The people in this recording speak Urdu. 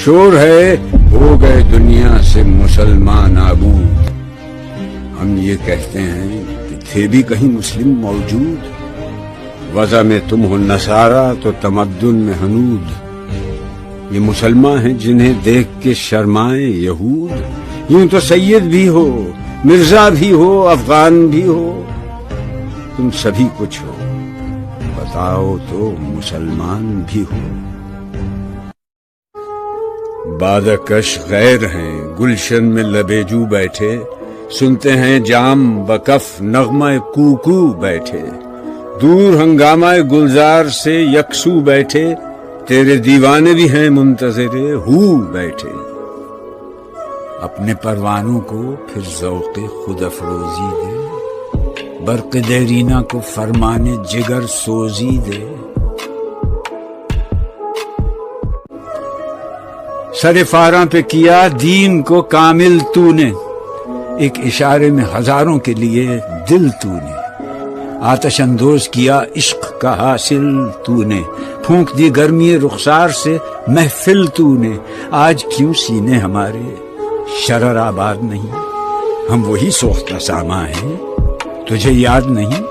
شور ہے ہو گئے دنیا سے مسلمان نابود. ہم یہ کہتے ہیں کہ تھے بھی کہیں مسلم موجود. وضع میں تم ہو نصارہ تو تمدن میں ہنود. یہ مسلمان ہیں جنہیں دیکھ کے شرمائیں یہود. یوں تو سید بھی ہو مرزا بھی ہو افغان بھی ہو تم سبھی کچھ ہو بتاؤ تو مسلمان بھی ہو. بادکش غیر ہیں گلشن میں لبیجو بیٹھے سنتے ہیں جام بکف نغمہ کوکو بیٹھے. دور ہنگامہ گلزار سے یکسو بیٹھے تیرے دیوانے بھی ہیں منتظر ہو بیٹھے. اپنے پروانوں کو پھر ذوق خود افروزی دے برق دیرینہ کو فرمانے جگر سوزی دے. سر فاراں پہ کیا دین کو کامل تو نے ایک اشارے میں ہزاروں کے لیے دل تو نے. آتش اندوز کیا عشق کا حاصل تو نے پھونک دی گرمی رخسار سے محفل تو نے. آج کیوں سینے ہمارے شرر آباد نہیں؟ ہم وہی سوختہ ساما ہیں تجھے یاد نہیں؟